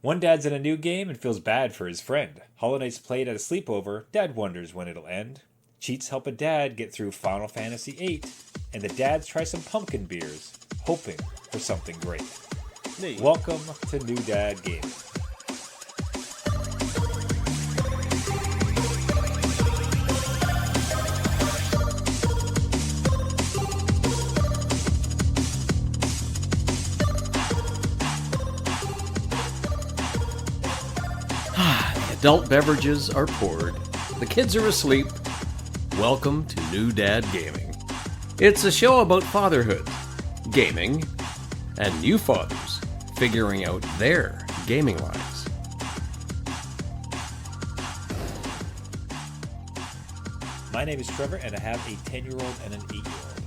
One dad's in a new game and feels bad for his friend. Hollow Knight's played at a sleepover. Dad wonders when it'll end. Cheats help a dad get through Final Fantasy VIII. And the dads try some pumpkin beers, hoping for something great. Me. Welcome to New Dad Gaming. Adult beverages are poured. The kids are asleep. Welcome to New Dad Gaming. It's a show about fatherhood, gaming, and new fathers figuring out their gaming lives. My name is Trevor, and I have a 10-year-old and an 8-year-old.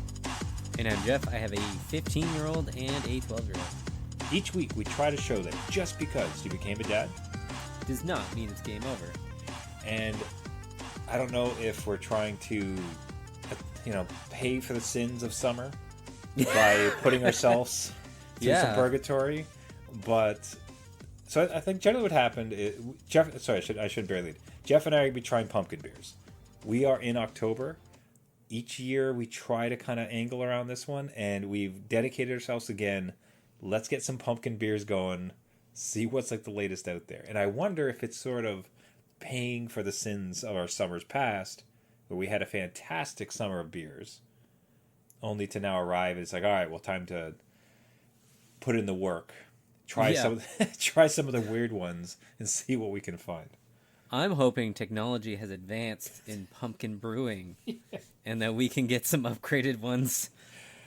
And I'm Jeff. I have a 15-year-old and a 12-year-old. Each week, we try to show that just because you became a dad Does not mean it's game over. And I don't know if we're trying to, pay for the sins of summer by putting ourselves through some purgatory. But so I think generally what happened is Jeff. Sorry, I should barely lead. Jeff and I are gonna be trying pumpkin beers. We are in October. Each year we try to kind of angle around this one, and we've dedicated ourselves again. Let's get some pumpkin beers going. See what's like the latest out there. And I wonder if it's sort of paying for the sins of our summers past, where we had a fantastic summer of beers, only to now arrive. It's like, all right, well, time to put in the work. Try some of the weird ones and see what we can find. I'm hoping technology has advanced in pumpkin brewing and that we can get some upgraded ones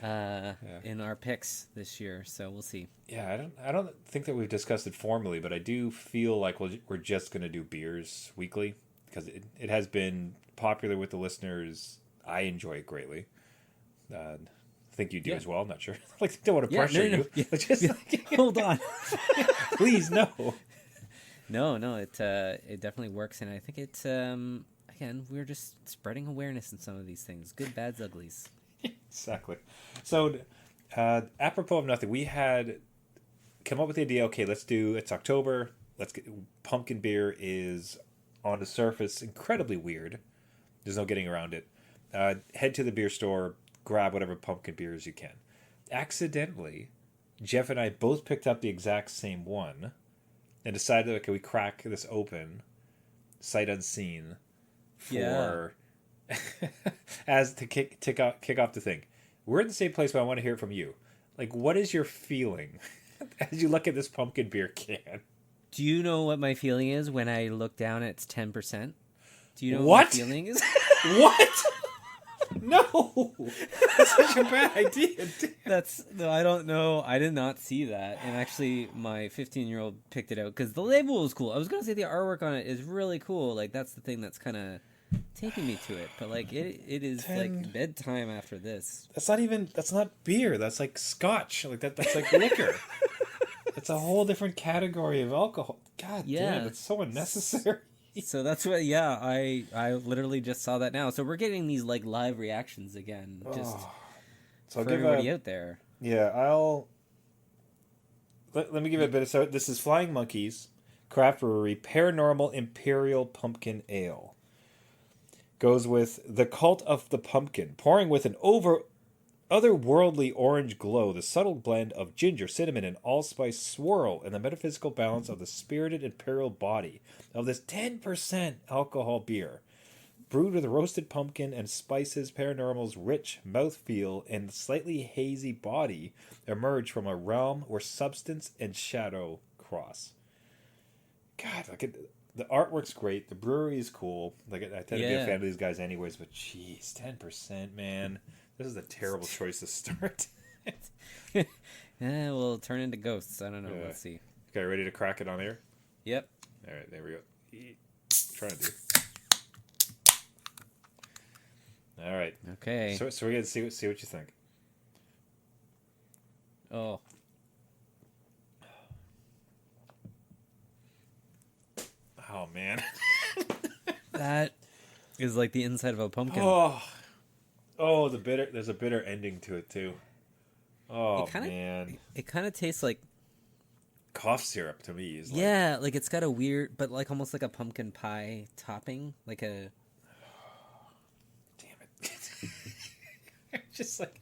in our picks this year, so we'll see. Yeah, I don't think that we've discussed it formally, but I do feel like we're just going to do beers weekly because it has been popular with the listeners. I enjoy it greatly. I think you do as well. I'm not sure. Don't want to pressure you. Yeah. Hold on. Please, no. No, it definitely works, and I think it's again, we're just spreading awareness in some of these things. Good, bads, uglies. Exactly. So, apropos of nothing, we had come up with the idea. Okay, it's October. Pumpkin beer is on the surface incredibly weird. There's no getting around it. Head to the beer store, grab whatever pumpkin beers you can. Accidentally, Jeff and I both picked up the exact same one, and decided, okay, we crack this open, sight unseen, for. As to kick off the thing. We're in the same place, but I want to hear it from you. Like, what is your feeling as you look at this pumpkin beer can? Do you know what my feeling is when I look down at 10%? Do you know what my feeling is? What? No! That's such a bad idea. I don't know. I did not see that. And actually, my 15-year-old picked it out because the label was cool. I was going to say the artwork on it is really cool. Like, that's the thing that's kind of taking me to it, but like it is like bedtime after this. That's not beer. That's like scotch. Like that's like liquor. It's a whole different category of alcohol. God damn, it's so unnecessary. So that's what. Yeah, I literally just saw that now. So we're getting these like live reactions again, just so for everybody out there. Yeah, let me give it a bit of. So this is Flying Monkeys Craft Brewery Paranormal Imperial Pumpkin Ale. Goes with the cult of the pumpkin, pouring with an otherworldly orange glow, the subtle blend of ginger, cinnamon, and allspice swirl, and the metaphysical balance of the spirited imperial body of this 10% alcohol beer. Brewed with roasted pumpkin and spices, Paranormal's rich mouthfeel and slightly hazy body emerge from a realm where substance and shadow cross. God, look at the artwork's great. The brewery is cool. Like, I tend to be a fan of these guys anyways, but jeez, 10%, man. This is a terrible choice to start. We'll turn into ghosts. I don't know. Let's see. Okay, ready to crack it on air? Yep. All right, there we go. Trying to do. All right. Okay. So we're gonna see what you think. Oh. Oh man. That is like the inside of a pumpkin. Oh, the bitter. There's a bitter ending to it too. Oh man. It kind of tastes like cough syrup to me is like, Yeah, like it's got a weird, but like almost like a pumpkin pie topping, like a. damn it. Just like,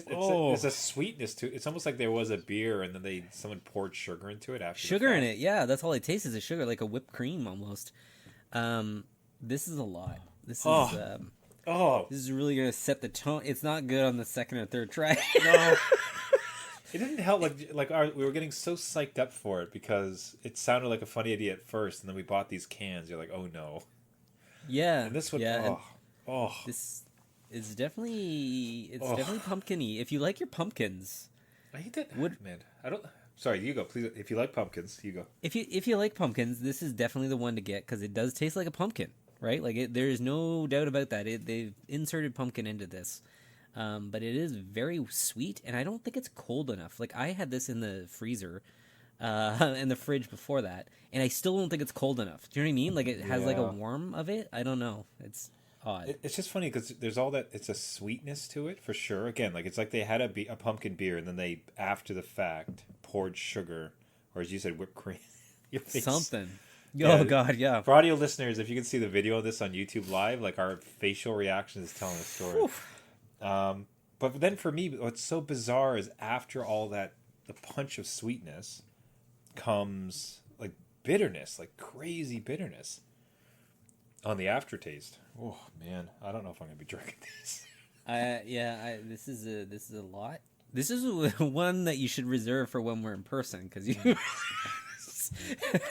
Oh. there's a sweetness to it. It's almost like there was a beer and then someone poured sugar into it after Sugar the in fact. it, yeah. That's all it tastes is sugar, like a whipped cream almost. This is a lot. Oh, oh, This is really gonna set the tone. It's not good on the second or third try. no. It didn't help. We were getting so psyched up for it because it sounded like a funny idea at first, and then we bought these cans. You're like, oh no. Yeah, And this one, yeah. oh, This is definitely Oh. definitely pumpkin-y. If you like your pumpkins, I hate that. Would- Man, I don't. Sorry, you go, please. If you like pumpkins, you go. if you like pumpkins, this is definitely the one to get because it does taste like a pumpkin, right? Like there is no doubt about that. They've inserted pumpkin into this, but it is very sweet, and I don't think it's cold enough. Like I had this in the freezer, in the fridge before that, and I still don't think it's cold enough. Do you know what I mean? Like it has like a Yeah. warm of it. I don't know. It's odd. It's just funny because there's all that. It's a sweetness to it for sure. Again, like it's like they had a pumpkin beer and then they, after the fact, poured sugar, or as you said, whipped cream. Your face. Something. Yeah. Oh God, yeah. For audio listeners, if you can see the video of this on YouTube Live, like our facial reaction is telling a story. But then for me, what's so bizarre is after all that, the punch of sweetness comes like bitterness, like crazy bitterness on the aftertaste. Oh man, I don't know if I'm gonna be drinking this. This is a lot. This is one that you should reserve for when we're in person because you.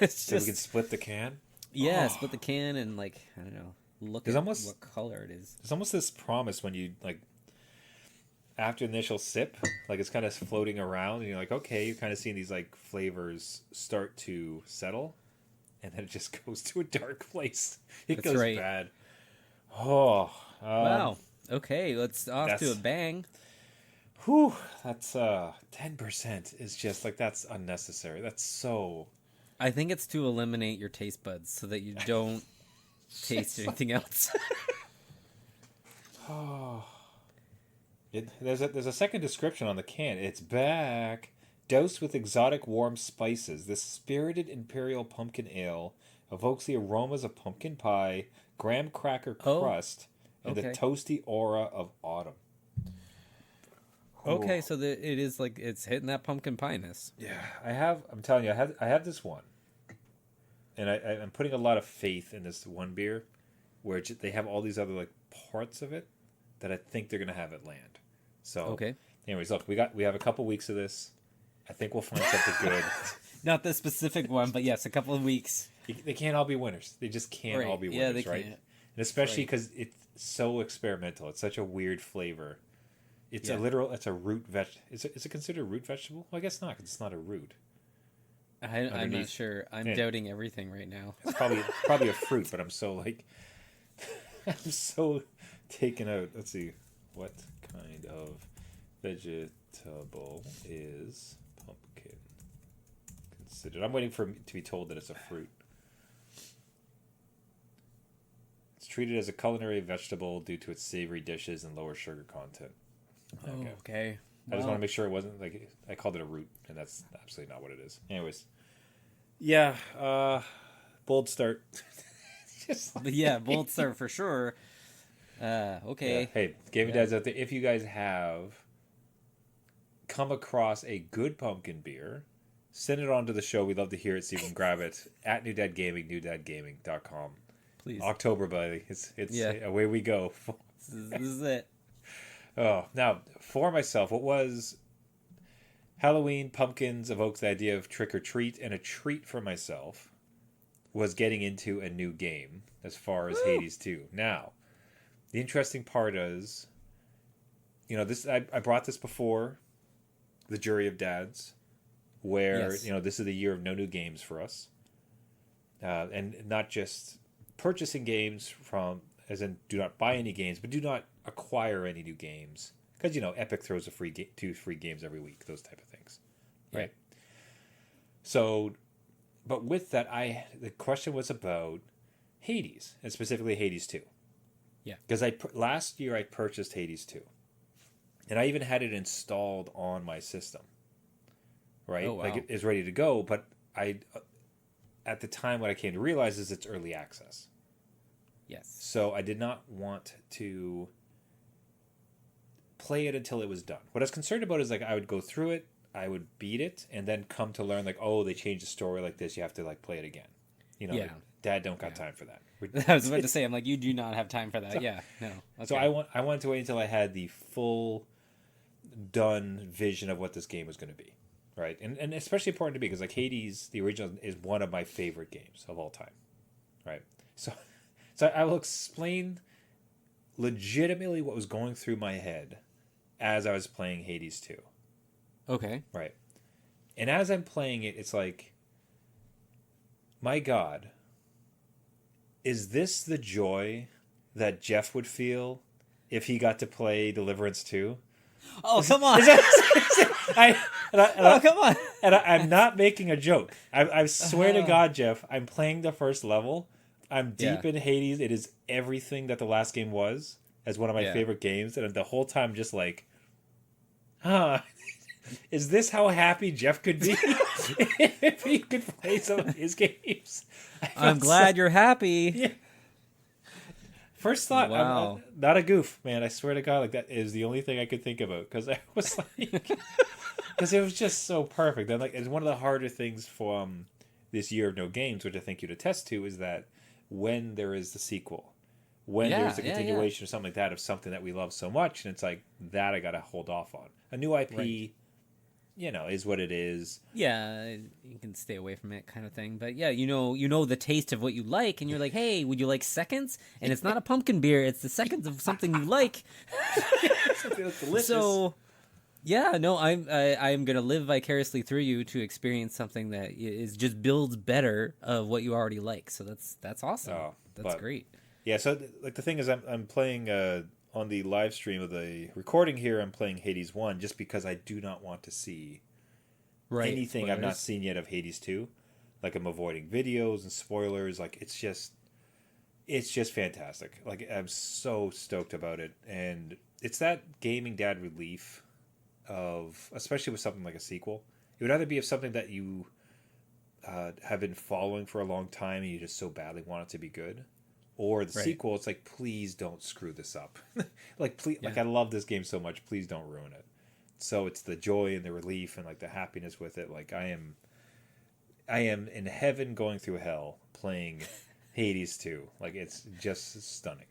It's So we can just split the can. split the can and like I don't know, look There's at almost- what color it is. There's almost this promise when you like after the initial sip, like it's kind of floating around, and you're like, okay, you're kind of seeing these like flavors start to settle, and then it just goes to a dark place. It That's goes right. bad. Oh, Wow. Okay, let's off to a that's- bang. Whew, that's 10% is just like that's unnecessary. That's so. I think it's to eliminate your taste buds so that you don't taste anything else. There's a second description on the can. It's back. Doused with exotic warm spices, this spirited imperial pumpkin ale evokes the aromas of pumpkin pie, graham cracker Oh, crust, and the okay. toasty aura of autumn. Okay, so it is like it's hitting that pumpkin pie-ness. Yeah, I'm telling you, I have this one, and I'm putting a lot of faith in this one beer, where they have all these other like parts of it that I think they're gonna have it land. So Okay. Anyways, look, we have a couple weeks of this. I think we'll find something good. Not the specific one, but yes, a couple of weeks. They can't all be winners. They just can't all be winners, Yeah, they right? can't. And especially Right. because it's so experimental. It's such a weird flavor. It's Yeah. it's a root is it considered a root vegetable? Well, I guess not, because it's not a root. I'm not Underneath. sure. I'm Yeah. doubting everything right now. It's probably a fruit, but I'm so like I'm so taken out. Let's see, what kind of vegetable is pumpkin considered? I'm waiting to be told that it's a fruit. It's treated as a culinary vegetable due to its savory dishes and lower sugar content. Okay. Okay. I just want to make sure it wasn't like I called it a root, and that's absolutely not what it is. Anyways, yeah, bold start. Just like- But yeah, bold start for sure. Okay. Yeah. Hey, gaming Yeah. dads out there, if you guys have come across a good pumpkin beer, send it on to the show. We'd love to hear it, so you can grab it at New Dad Gaming, newdadgaming.com. Please. October, buddy. It's Yeah. away we go. This is it. Oh, now for myself, what was Halloween pumpkins evokes the idea of trick or treat, and a treat for myself was getting into a new game as far as Hades 2. Now, the interesting part is, this I brought this before the Jury of Dads, where Yes. this is the year of no new games for us, and not just purchasing games from, as in do not buy any games, but do not acquire any new games, because Epic throws a two free games every week, those type of things, right? So, but with that, the question was about Hades, and specifically Hades 2. Yeah. Because last year I purchased Hades 2, and I even had it installed on my system, right? Oh, wow. Like it is ready to go, but at the time, what I came to realize is it's early access. Yes. So I did not want to play it until it was done. What I was concerned about is like I would go through it, I would beat it, and then come to learn like, oh, they changed the story like this. You have to like play it again. You know, like, Dad don't got time for that. I was about to say, I'm like, you do not have time for that. So, yeah, no. Okay. So I wanted to wait until I had the full done vision of what this game was going to be, right? And especially important to me because like Hades, the original, is one of my favorite games of all time, right? So I will explain legitimately what was going through my head as I was playing Hades 2. Okay. Right. And as I'm playing it, it's like, my God, is this the joy that Jeff would feel if he got to play Deliverance 2? Oh, come on. Come on. And I'm not making a joke. I swear to God, Jeff, I'm playing the first level. I'm deep in Hades. It is everything that the last game was as one of my favorite games. And the whole time just like, is this how happy Jeff could be if he could play some of his games? I'm glad you're happy. Yeah. First thought, wow. I'm not a goof, man. I swear to God, like that is the only thing I could think about because I was like, because it was just so perfect. And like, it's one of the harder things for this year of no games, which I think you'd attest to, is that when there is the sequel, when there's a continuation or something like that of something that we love so much, and it's like that I got to hold off on. A new IP, right. You know, is what it is. Yeah, you can stay away from it, kind of thing. But yeah, you know the taste of what you like, and you're like, hey, would you like seconds? And it's not a pumpkin beer; it's the seconds of something you like. Something that's delicious. So, yeah, no, I'm gonna live vicariously through you to experience something that is just builds better of what you already like. So that's awesome. Oh, that's great. Yeah. So like the thing is, I'm playing on the live stream of the recording here. I'm playing Hades 1 just because I do not want to see anything spoilers. I've not seen yet of Hades 2. Like I'm avoiding videos and spoilers. Like it's just fantastic. Like I'm so stoked about it, and it's that gaming dad relief of, especially with something like a sequel. It would either be of something that you have been following for a long time and you just so badly want it to be good, or the sequel. It's like, please don't screw this up. Like, please, like I love this game so much. Please don't ruin it. So it's the joy and the relief and like the happiness with it. Like I am in heaven going through hell playing Hades 2. Like it's just stunning.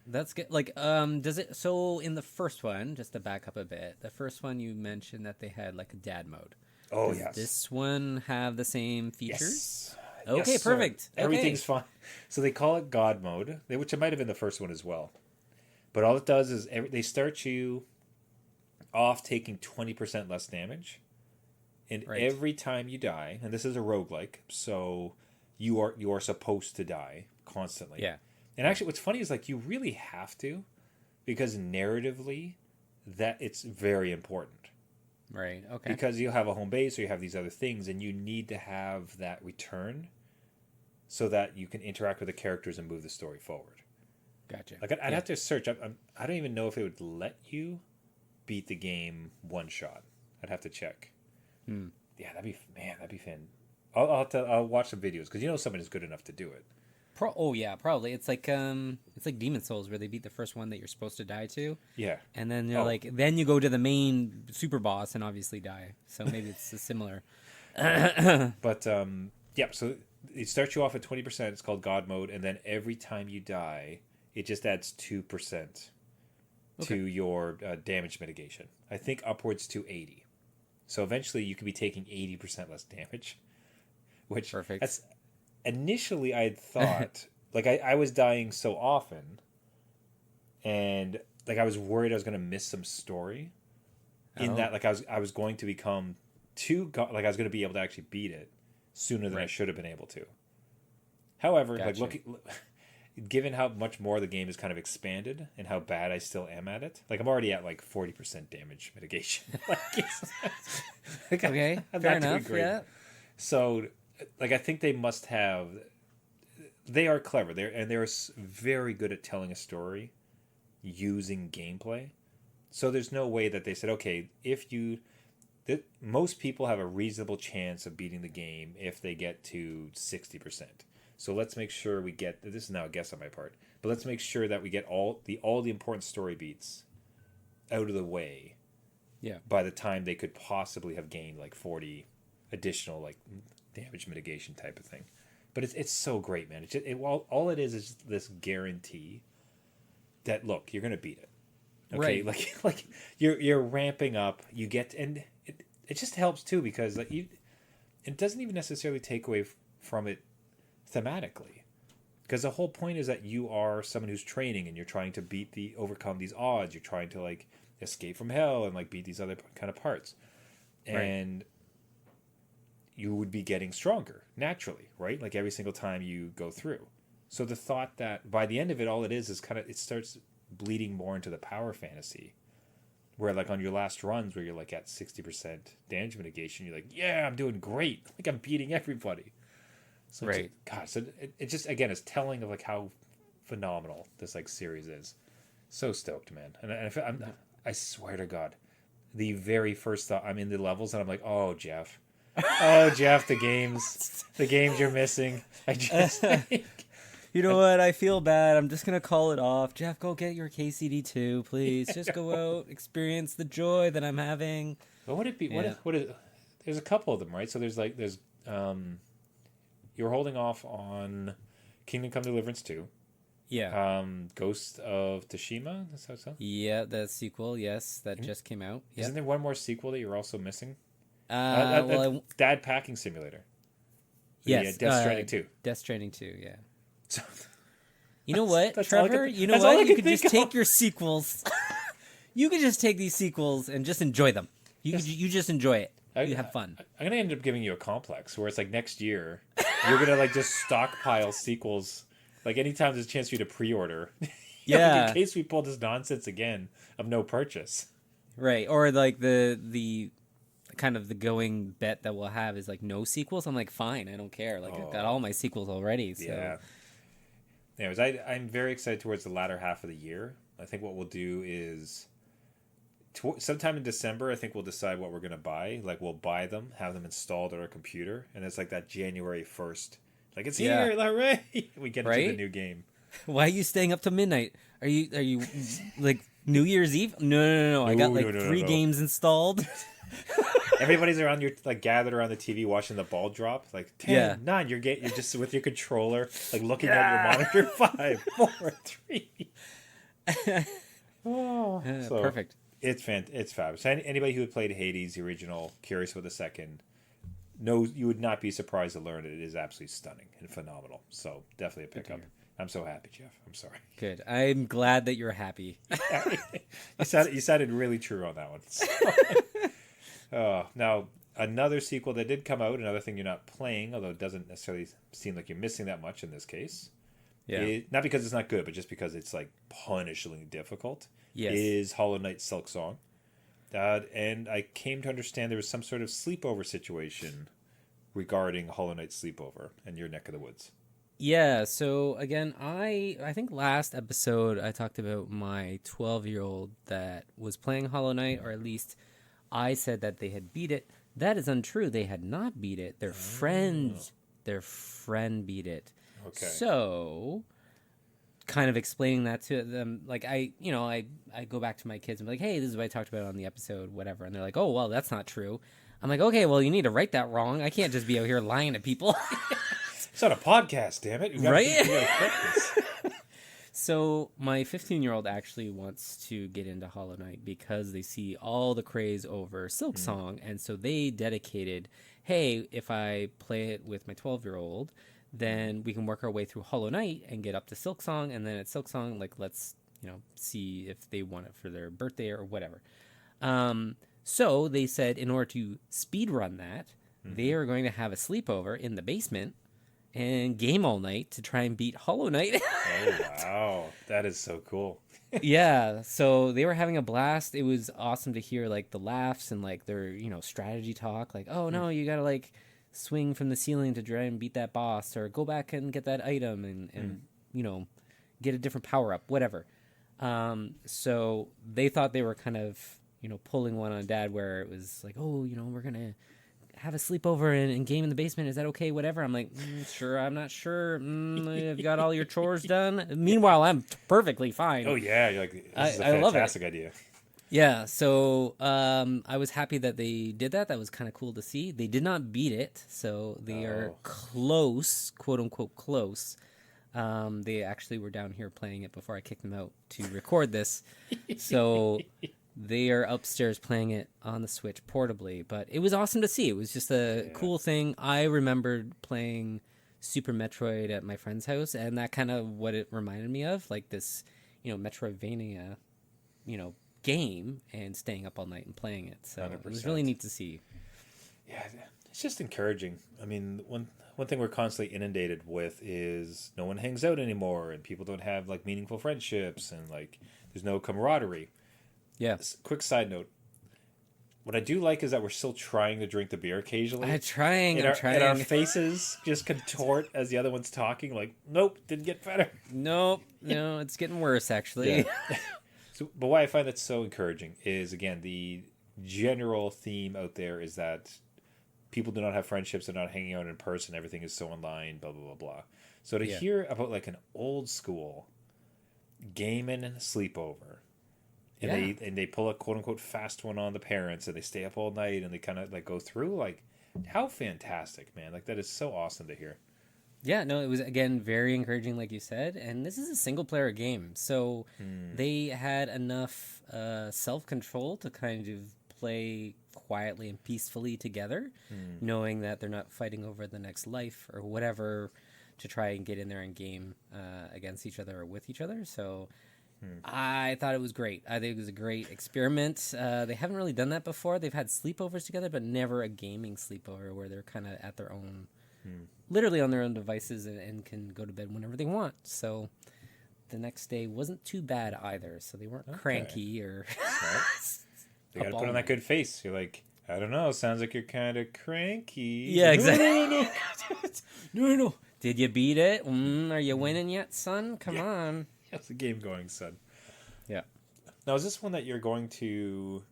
That's good. Like, does it? So in the first one, just to back up a bit, the first one you mentioned that they had like a dad mode. Oh, does this one have the same features? Yes. Okay, yes, perfect. Okay. Everything's fine. So they call it God mode, which it might have been the first one as well. But all it does is they start you off taking 20% less damage, and every time you die, and this is a roguelike, so you are supposed to die constantly. Yeah. And actually, what's funny is like you really have to, because narratively, that it's very important. Right. Okay. Because you have a home base or you have these other things, and you need to have that return, so that you can interact with the characters and move the story forward. Gotcha. Like I'd have to search. I don't even know if it would let you beat the game one shot. I'd have to check. Yeah, that'd be fun. I'll watch some videos because someone is good enough to do it. Oh yeah, probably. It's like Demon Souls where they beat the first one that you're supposed to die to. Yeah. And then they're then you go to the main super boss and obviously die. So maybe it's similar. But yeah, so it starts you off at 20%. It's called God mode, and then every time you die, it just adds 2% to your damage mitigation. I think upwards to 80. So eventually you could be taking 80% less damage, which perfect. That's initially I had thought like I was dying so often, and like I was worried I was going to miss some story in that like I was going to become like I was going to be able to actually beat it sooner than I should have been able to. However, like given how much more the game is kind of expanded and how bad I still am at it, like I'm already at like 40% damage mitigation. Okay, fair enough. Yeah. So, like I think they must have. They are clever. They're very good at telling a story using gameplay. So there's no way that they said, okay, if you most people have a reasonable chance of beating the game if they get to 60%. So let's make sure we get, this is now a guess on my part, but let's make sure that we get all the important story beats out of the way. Yeah. By the time they could possibly have gained like 40 additional like damage mitigation type of thing. But it's so great, man. It's just, all it is this guarantee that, look, you're going to beat it. Okay, right. like you're ramping up. You get, and it just helps too, because like it doesn't even necessarily take away from it thematically, because the whole point is that you are someone who's training and you're trying to overcome these odds. You're trying to like escape from hell and like beat these other kind of parts, and you would be getting stronger naturally, right? Like every single time you go through. So the thought that by the end of it, all it is kind of, it starts bleeding more into the power fantasy, where like on your last runs where you're like at 60% damage mitigation, you're like, yeah, I'm doing great, like I'm beating everybody. So right. So it just, again, is telling of like how phenomenal this like series is. So stoked, man. And I swear to God, the very first thought, I'm in the levels and I'm like, oh Jeff, the games you're missing. I just you know what? I feel bad. I'm just gonna call it off. Jeff, go get your KCD2, please. Just go out, experience the joy that I'm having. What would it be? Yeah. What is? There's a couple of them, right? So there's you're holding off on Kingdom Come Deliverance 2. Yeah. Ghost of Tsushima. That's how it's called? Yeah, the sequel. Yes, that just came out. Yep. Isn't there one more sequel that you're also missing? Dad Packing Simulator. Yes. Death Stranding 2. Death Stranding 2. Yeah. So, you know what, Trevor? You know what? You could just take your sequels. You could just take these sequels and just enjoy them. You just enjoy it. You have fun. I'm gonna end up giving you a complex where it's like next year you're gonna like just stockpile sequels. Like anytime there's a chance for you to pre-order. Yeah. In case we pull this nonsense again of no purchase. Right. Or like the kind of the going bet that we'll have is like no sequels. I'm like, fine, I don't care. Like I've got all my sequels already. So. Yeah. Anyways, I'm very excited towards the latter half of the year. I think what we'll do is sometime in December, I think we'll decide what we're going to buy. Like we'll buy them, have them installed on our computer. And it's like that January 1st. Like it's here, hooray! We get into the new game. Why are you staying up to midnight? Are you like New Year's Eve? No. I got like three games installed. Everybody's around gathered around the TV watching the ball drop. Like 10, 9. You're just with your controller, like looking at your monitor. 5, 4, 3. Perfect. It's fabulous. Anybody who had played Hades, the original, curious about the second, knows you would not be surprised to learn it is absolutely stunning and phenomenal. So definitely a pickup. I'm so happy, Jeff. I'm sorry. Good. I'm glad that you're happy. You sounded really true on that one. So, now, another sequel that did come out, another thing you're not playing, although it doesn't necessarily seem like you're missing that much in this case. Yeah. Not because it's not good, but just because it's like punishingly difficult. Yes. Is Hollow Knight Silk Song. And I came to understand there was some sort of sleepover situation regarding Hollow Knight Sleepover in your neck of the woods. Yeah, so again, I think last episode I talked about my 12-year-old that was playing Hollow Knight, or at least I said that they had beat it. That is untrue. They had not beat it. Their friend beat it. Okay. So, kind of explaining that to them, like I go back to my kids and be like, hey, this is what I talked about on the episode, whatever. And they're like, oh, well, that's not true. I'm like, okay, well, you need to write that wrong. I can't just be out here lying to people. It's not a podcast, damn it. Right? So my 15-year-old actually wants to get into Hollow Knight because they see all the craze over Silk Song. And so they dedicated, hey, if I play it with my 12-year-old, then we can work our way through Hollow Knight and get up to Silk Song. And then at Silk Song, like, let's, see if they want it for their birthday or whatever. So they said in order to speed run that, they are going to have a sleepover in the basement and game all night to try and beat Hollow Knight. Oh, wow. That is so cool. Yeah, so they were having a blast. It was awesome to hear, like, the laughs and, like, their, strategy talk. Like, oh, no, you gotta, like, swing from the ceiling to try and beat that boss, or go back and get that item and get a different power-up, whatever. So they thought they were kind of pulling one on Dad where it was like, oh, we're gonna have a sleepover and game in the basement. Is that okay? Whatever. I'm like, sure. I'm not sure. Have you got all your chores done? Meanwhile, I'm perfectly fine. Oh yeah, you're like, this is a I love it. fantastic idea. Yeah, so I was happy that they did that. That was kind of cool to see. They did not beat it, so they are close, quote unquote close. They actually were down here playing it before I kicked them out to record this. So they are upstairs playing it on the Switch portably. But it was awesome to see. It was just a cool thing. I remembered playing Super Metroid at my friend's house, and that kind of what it reminded me of, like this, Metroidvania, game, and staying up all night and playing it. So 100%. It was really neat to see. Yeah, it's just encouraging. I mean, one thing we're constantly inundated with is no one hangs out anymore, and people don't have like meaningful friendships, and like there's no camaraderie. Yeah. Quick side note. What I do like is that we're still trying to drink the beer occasionally. I'm trying. And our faces just contort as the other one's talking. Like, nope, didn't get better. Nope. No, it's getting worse, actually. Yeah. But why I find that so encouraging is, again, the general theme out there is that people do not have friendships, they're not hanging out in person, everything is so online, blah, blah, blah, blah. So to hear about like an old school gaming sleepover, and they pull a quote-unquote fast one on the parents, and they stay up all night, and they kind of like go through, like, how fantastic, man. Like, that is so awesome to hear. Yeah, no, it was, again, very encouraging, like you said. And this is a single-player game, so they had enough self-control to kind of play quietly and peacefully together, knowing that they're not fighting over the next life or whatever to try and get in there and game against each other or with each other. So I thought it was great. I think it was a great experiment. They haven't really done that before. They've had sleepovers together, but never a gaming sleepover where they're kind of at their own... literally on their own devices and can go to bed whenever they want. So the next day wasn't too bad either. So they weren't cranky or... They got to put on that good face. You're like, I don't know, sounds like you're kind of cranky. Yeah, exactly. No. Did you beat it? Are you winning yet, son? Come on. How's the game going, son? Yeah. Now, is this one that you're going to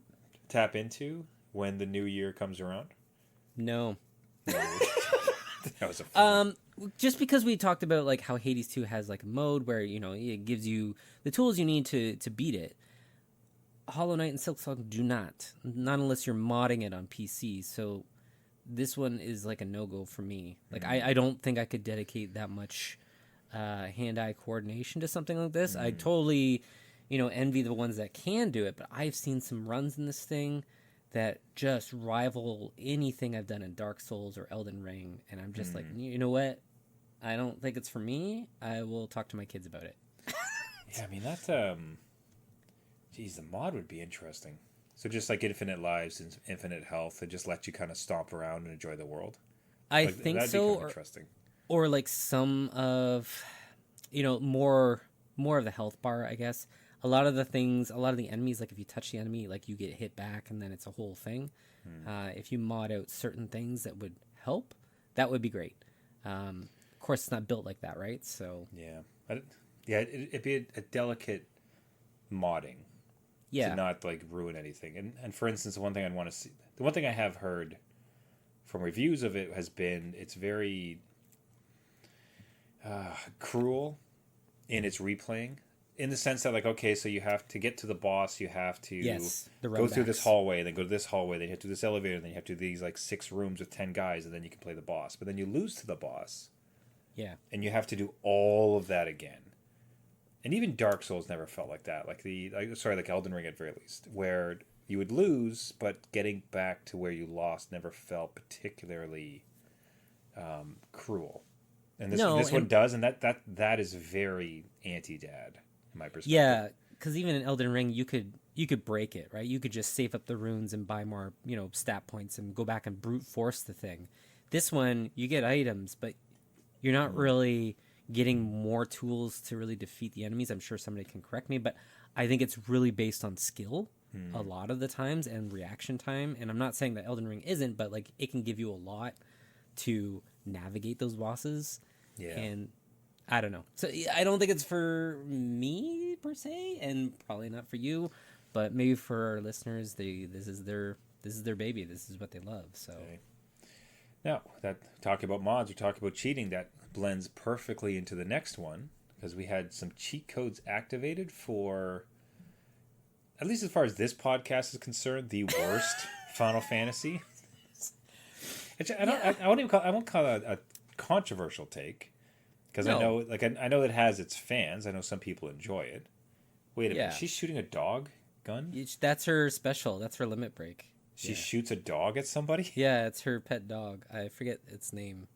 tap into when the new year comes around? No. That was a just because we talked about like how Hades 2 has like a mode where it gives you the tools you need to beat it. Hollow Knight and Silksong do not unless you're modding it on PC. So this one is like a no-go for me. Like I don't think I could dedicate that much hand-eye coordination to something like this. I totally envy the ones that can do it, but I've seen some runs in this thing that just rival anything I've done in Dark Souls or Elden Ring, and I'm just like, you know what? I don't think it's for me. I will talk to my kids about it. Yeah, I mean, that, geez, the mod would be interesting. So just like infinite lives and infinite health, and just let you kind of stomp around and enjoy the world. I think so. Be interesting. Or like some of, more of the health bar, I guess. A lot of the enemies, like if you touch the enemy, like you get hit back and then it's a whole thing. If you mod out certain things that would help, that would be great. Of course, it's not built like that, right? So it'd be a delicate modding to not like ruin anything. And for instance, the one thing I'd want to see, the one thing I have heard from reviews of it has been it's very cruel in its replaying. In the sense that, like, okay, so you have to get to the boss, you have to go through this hallway, and then go to this hallway, then you have to do this elevator, and then you have to do these, like, 6 rooms with 10 guys, and then you can play the boss. But then you lose to the boss. Yeah. And you have to do all of that again. And even Dark Souls never felt like that. Like Elden Ring at very least, where you would lose, but getting back to where you lost never felt particularly cruel. And this one does, and that is very anti-dad. My perspective. Yeah, because even in Elden Ring, you could break it, right? You could just save up the runes and buy more, stat points and go back and brute force the thing. This one, you get items, but you're not really getting more tools to really defeat the enemies. I'm sure somebody can correct me, but I think it's really based on skill a lot of the times and reaction time. And I'm not saying that Elden Ring isn't, but like it can give you a lot to navigate those bosses. Yeah. And I don't know. So I don't think it's for me per se, and probably not for you. But maybe for our listeners, this is their baby. This is what they love. So Okay. Now, talking about mods, we're talking about cheating. That blends perfectly into the next one because we had some cheat codes activated for, at least as far as this podcast is concerned, the worst Final Fantasy. I won't call it a controversial take because I know it has its fans. I know some people enjoy it. Wait a minute, she's shooting a dog gun? That's her special. That's her limit break. She shoots a dog at somebody? Yeah, it's her pet dog. I forget its name.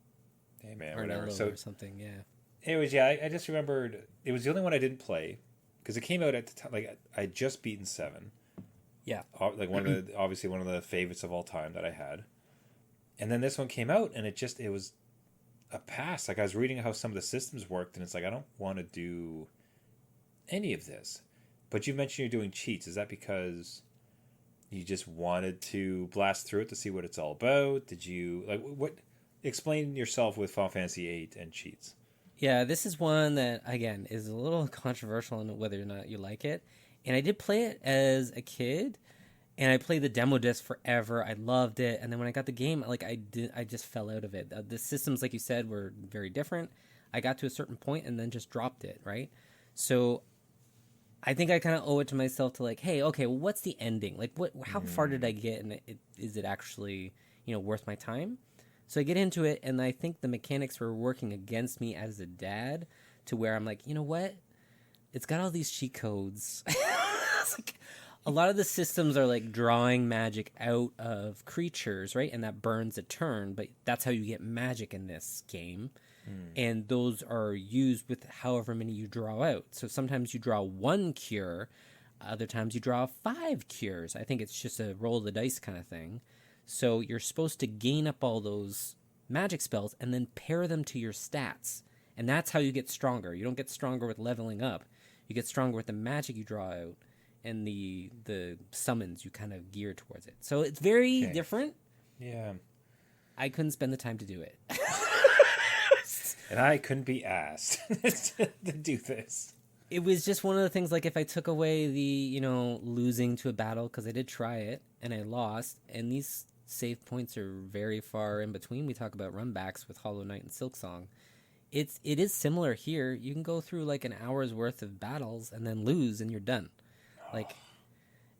Hey man, Arnello whatever. So or something. Yeah. Anyways, I just remembered it was the only one I didn't play because it came out at the time. Like I had just beaten 7. Yeah. Like obviously one of the favorites of all time that I had. And then this one came out, and it was a pass. Like I was reading how some of the systems worked, and it's like I don't want to do any of this. But you mentioned you're doing cheats. Is that because you just wanted to blast through it to see what it's all about? Did you what? Explain yourself with Final Fantasy VIII and cheats. Yeah, this is one that again is a little controversial in whether or not you like it. And I did play it as a kid. And I played the demo disc forever. I loved it. And then when I got the game, I just fell out of it. The systems, like you said, were very different. I got to a certain point and then just dropped it, right? So I think I kind of owe it to myself to hey, okay, well, what's the ending? How far did I get? And is it actually, worth my time? So I get into it, and I think the mechanics were working against me as a dad to where I'm like, you know what? It's got all these cheat codes. It's like, a lot of the systems are drawing magic out of creatures, right? And that burns a turn, but that's how you get magic in this game. And those are used with however many you draw out. So sometimes you draw 1 cure, other times you draw 5 cures. I think it's just a roll of the dice kind of thing. So you're supposed to gain up all those magic spells and then pair them to your stats. And that's how you get stronger. You don't get stronger with leveling up. You get stronger with the magic you draw out. And the summons you kind of gear towards it. So it's very different. Yeah. I couldn't spend the time to do it. And I couldn't be asked to do this. It was just one of the things, if I took away the, losing to a battle, because I did try it, and I lost, and these save points are very far in between. We talk about runbacks with Hollow Knight and Silksong. It is similar here. You can go through, an hour's worth of battles and then lose, and you're done.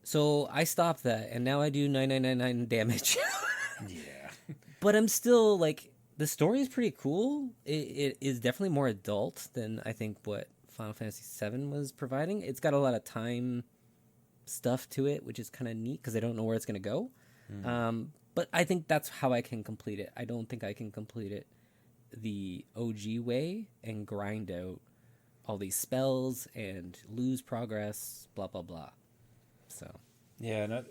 So I stopped that, and now I do 9999 damage. Yeah. But I'm still, the story is pretty cool. It is definitely more adult than I think what Final Fantasy VII was providing. It's got a lot of time stuff to it, which is kind of neat, because I don't know where it's going to go. But I think that's how I can complete it. I don't think I can complete it the OG way and grind out all these spells and lose progress, blah, blah, blah. So. Yeah,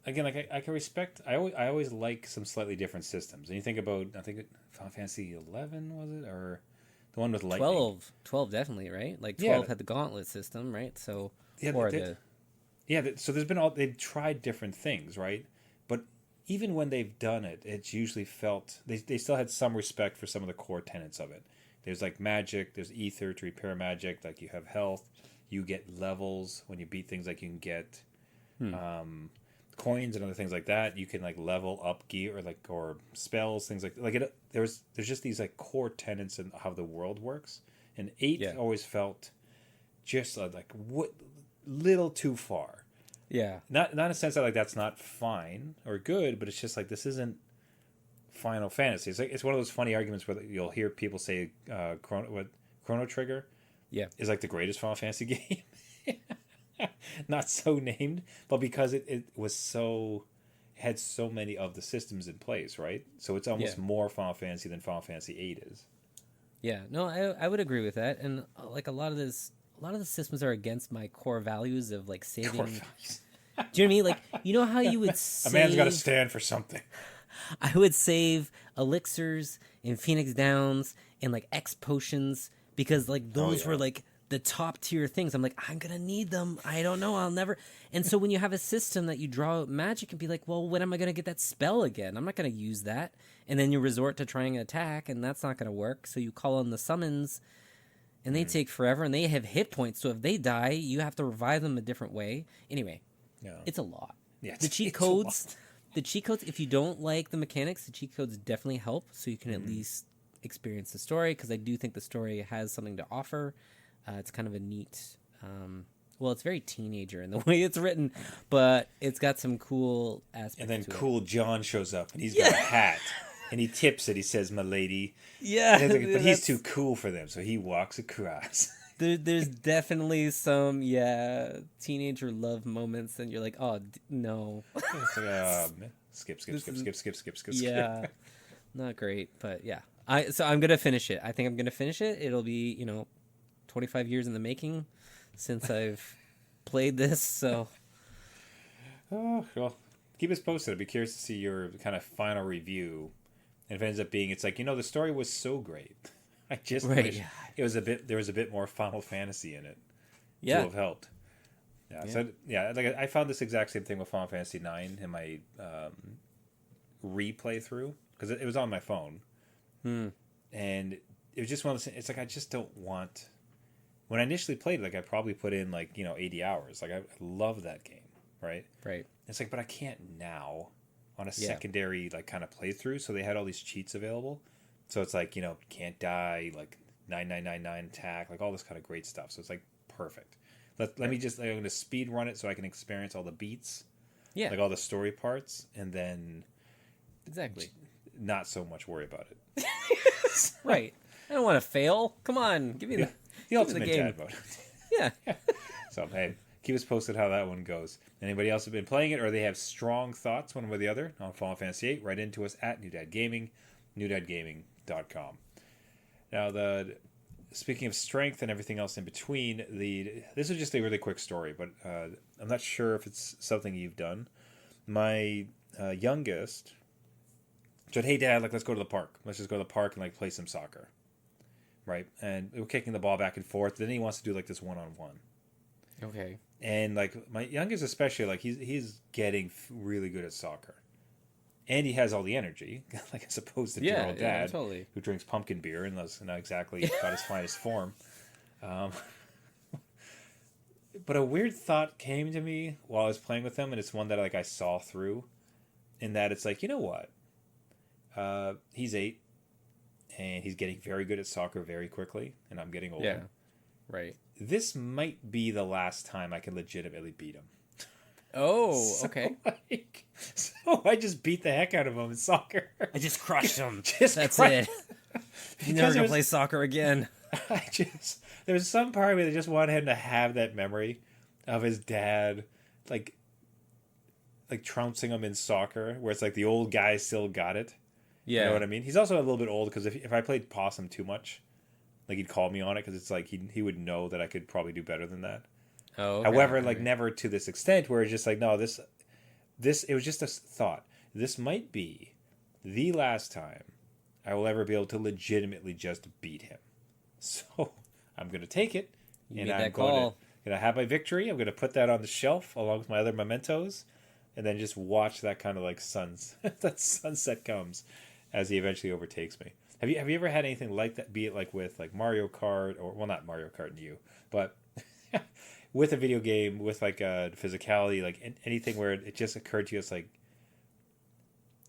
again, I can respect. I always like some slightly different systems. And you think about, I think Final Fantasy 11 was it, or the one with lightning? 12 definitely, right? 12 had the gauntlet system, right? So so there's been they've tried different things, right? But even when they've done it, it's usually felt they still had some respect for some of the core tenets of it. There's magic, there's ether to repair magic, you have health, you get levels when you beat things, you can get coins and other things like that. You can level up gear or spells, things like it. There's just these core tenets in how the world works. And 8 always felt just what little too far. Yeah. Not in a sense that that's not fine or good, but it's just this isn't Final Fantasy. It's one of those funny arguments where you'll hear people say Chrono Trigger is the greatest Final Fantasy game. Not so named, but because it had so many of the systems in place, right? So it's almost more Final Fantasy than Final Fantasy VIII is. Yeah, no, I would agree with that. And a lot of the systems are against my core values of saving. Core values. Do you know what I mean? You know how you would save... A man's got to stand for something. I would save elixirs and Phoenix Downs and X potions because those were the top tier things. I'm I'm gonna need them. I don't know, I'll never. And so when you have a system that you draw out magic and be well, when am I gonna get that spell again? I'm not gonna use that. And then you resort to trying an attack, and that's not gonna work. So you call on the summons, and they take forever, and they have hit points. So if they die, you have to revive them a different way. Anyway, it's a lot. Yeah, the cheat codes, if you don't like the mechanics, the cheat codes definitely help, so you can at least experience the story, because I do think the story has something to offer. It's kind of a neat... well, it's very teenager in the way it's written, but it's got some cool aspects. And then to Cool John shows up, and he's got a hat, and he tips it. He says, "My lady." Yeah, but he's too cool for them, so he walks across. There's definitely some teenager love moments, and you're like, oh no. It's like, skip. Yeah, not great, but yeah. So I'm gonna finish it. I think I'm gonna finish it. It'll be 25 years in the making since I've played this, so... Oh, well, keep us posted. I'd be curious to see your kind of final review. And if it ends up being, it's like, the story was so great. I just wish there was a bit more Final Fantasy in it to have helped. So I found this exact same thing with Final Fantasy IX in my replay through, because it was on my phone. And it was just one of those things, it's like, I just don't want... When I initially played it, I probably put in 80 hours. I love that game, right? Right. It's like, but I can't now on a secondary kind of playthrough. So they had all these cheats available. So it's like, can't die, 9999 attack, all this kind of great stuff. So it's perfect. Let me just, I'm going to speed run it so I can experience all the beats. Yeah. All the story parts, and then exactly not so much worry about it. Right. I don't want to fail. Come on, give me the ultimate dad mode. Yeah. So, hey, keep us posted how that one goes. Anybody else have been playing it, or they have strong thoughts one way or the other on Final Fantasy VIII, write into us at New Dad Gaming, newdadgaming.com. Now, speaking of strength and everything else in between, this is just a really quick story, but I'm not sure if it's something you've done. My youngest said, "Hey, Dad, let's go to the park. Let's just go to the park and play some soccer." Right? And we're kicking the ball back and forth. Then he wants to do this one-on-one. Okay. And my youngest especially, he's getting really good at soccer. And he has all the energy, as opposed to dear old Dad, totally. who drinks pumpkin beer and is not exactly about his finest form. But a weird thought came to me while I was playing with him, and it's one that I saw through, in that it's you know what? He's 8, and he's getting very good at soccer very quickly, and I'm getting older. Yeah, right. This might be the last time I can legitimately beat him. Oh, okay. So I just beat the heck out of him in soccer. I just crushed him. That's it. He's never going to play soccer again. There was some part of me that just wanted him to have that memory of his dad, trouncing him in soccer, where it's the old guy still got it. Yeah. You know what I mean? He's also a little bit old, because if I played possum too much, he'd call me on it, because it's he would know that I could probably do better than that. Oh, okay. However, never to this extent, where it's just no, this it was just a thought. This might be the last time I will ever be able to legitimately just beat him. So I'm going to take it, and I'm going to have my victory. I'm going to put that on the shelf along with my other mementos, and then just watch that kind of that sunset comes as he eventually overtakes me. Have you ever had anything like that? Be it with Mario Kart, or not Mario Kart and you, but with a video game, with a physicality, anything where it just occurred to you, it's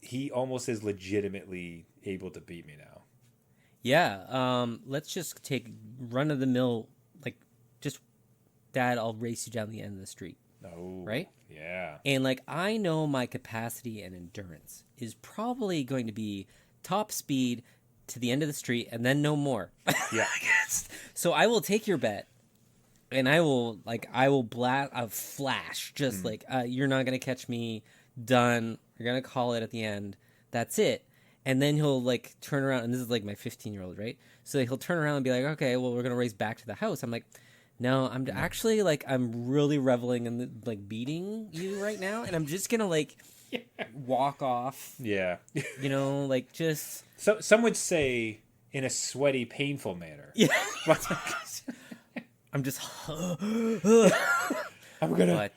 he almost is legitimately able to beat me now. Yeah. Let's just take run of the mill, just Dad, I'll race you down the end of the street. Oh, right? Yeah. And I know my capacity and endurance is probably going to be top speed to the end of the street and then no more. Yeah. So I will take your bet, and I will blast a flash, just you're not gonna catch me. Done. You're gonna call it at the end. That's it. And then he'll turn around, and this is my 15-year-old, right? So he'll turn around and be like, okay, well, we're gonna race back to the house. I'm like, no, I'm actually I'm really reveling in the, beating you right now, and I'm just gonna walk off. Yeah. Just. So some would say in a sweaty, painful manner. Yeah. I'm just. I'm going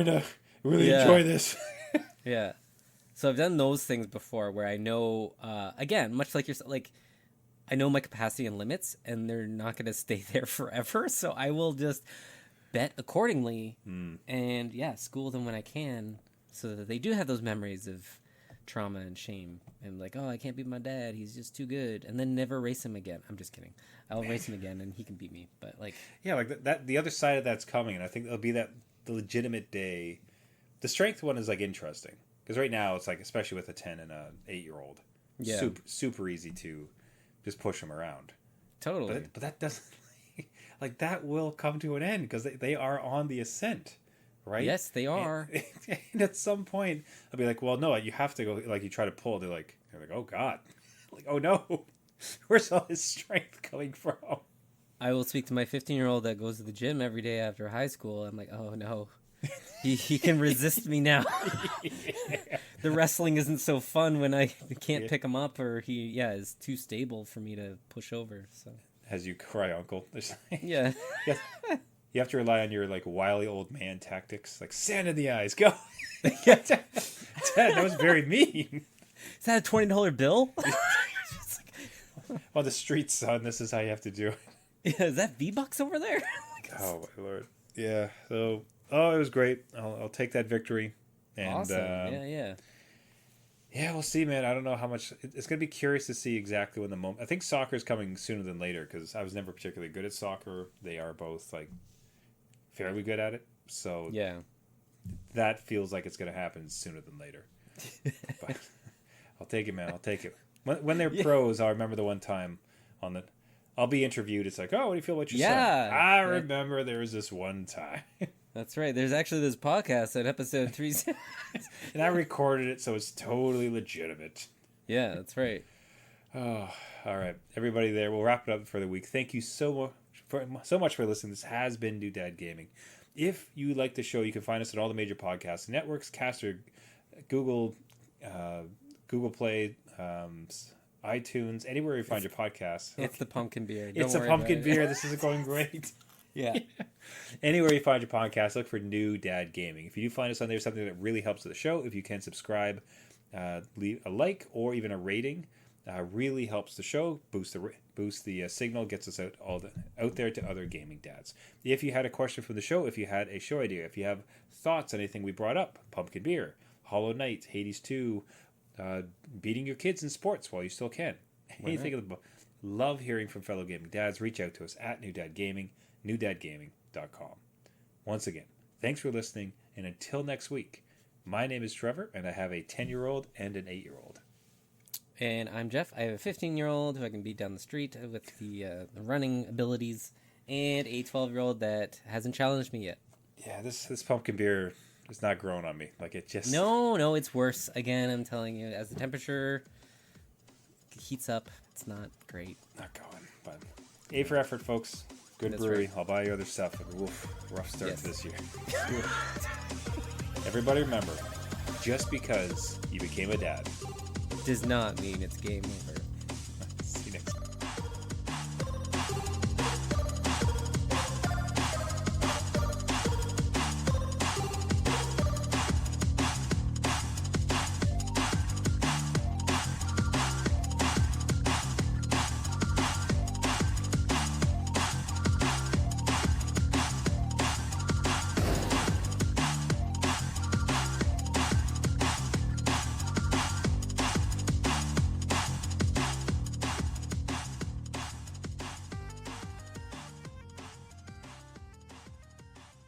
to really enjoy this. Yeah. So I've done those things before, where I know, again, much like yourself, I know my capacity and limits, and they're not going to stay there forever. So I will just bet accordingly, and school them when I can, so that they do have those memories of trauma and shame, and like, oh, I can't beat my dad, he's just too good, and then never race him again. I'm just kidding. I'll race him again, and he can beat me. But like, yeah, like that. The other side of that's coming, and I think it'll be the legitimate day. The strength one is like interesting because right now it's like, especially with a 10 and a 8-year-old, super easy to just push them around. Totally. But that doesn't like that will come to an end because they are on the ascent. Right? Yes, they are. And at some point, I'll be like, well, no, you have to go. Like, you try to pull. They're like, oh, God. Like, oh, no. Where's all his strength coming from? I will speak to my 15-year-old that goes to the gym every day after high school. I'm like, oh, no. He can resist me now. The wrestling isn't so fun when I can't pick him up, or he is too stable for me to push over. So as you cry, uncle. Yeah. You have to rely on your like wily old man tactics, like sand in the eyes, go. Dad, that was very mean. Is that a $20 bill? On the street, son, this is how you have to do it. Yeah, is that V-Bucks over there? Oh my lord. Yeah. So, it was great. I'll take that victory. And, awesome. Yeah. Yeah, we'll see, man. I don't know how much. It's going to be curious to see exactly when the moment. I think soccer is coming sooner than later because I was never particularly good at soccer. They are both like fairly good at it, so yeah, that feels like it's going to happen sooner than later. But I'll take it, man. I'll take it. When they're pros, I'll remember the one time I'll be interviewed. It's like, oh, what do you feel about your son? I remember there was this one time. That's right. There's actually this podcast at episode 3. And I recorded it, so it's totally legitimate. Yeah, that's right. Oh, all right. Everybody there, we'll wrap it up for the week. Thank you so much for listening. This has been New Dad Gaming. If you like the show, you can find us at all the major podcast networks, Caster, Google Play, iTunes, anywhere you find your podcasts. It's the pumpkin beer. It's a pumpkin beer. This is going great. Yeah. Anywhere you find your podcast, look for New Dad Gaming. If you do find us on there, something that really helps the show, if you can subscribe, leave a like or even a rating, really helps the show, boost the signal, gets us out there to other gaming dads. If you had a question for the show, if you had a show idea, if you have thoughts on anything we brought up, pumpkin beer, Hollow Knight, Hades 2, beating your kids in sports while you still can, anything of the love hearing from fellow gaming dads. Reach out to us at New Dad Gaming, newdadgaming.com. Once again, thanks for listening, and until next week, my name is Trevor, and I have a 10-year-old and an 8-year-old. And I'm Jeff. I have a 15-year-old who I can beat down the street with the running abilities, and a 12-year-old that hasn't challenged me yet. Yeah, this pumpkin beer is not growing on me. Like, it just... No, it's worse. Again, I'm telling you, as the temperature heats up, it's not great. Not going, but A for effort, folks. Good brewery. Right. I'll buy you other stuff. But rough start to this year. Everybody remember, just because you became a dad does not mean it's game over.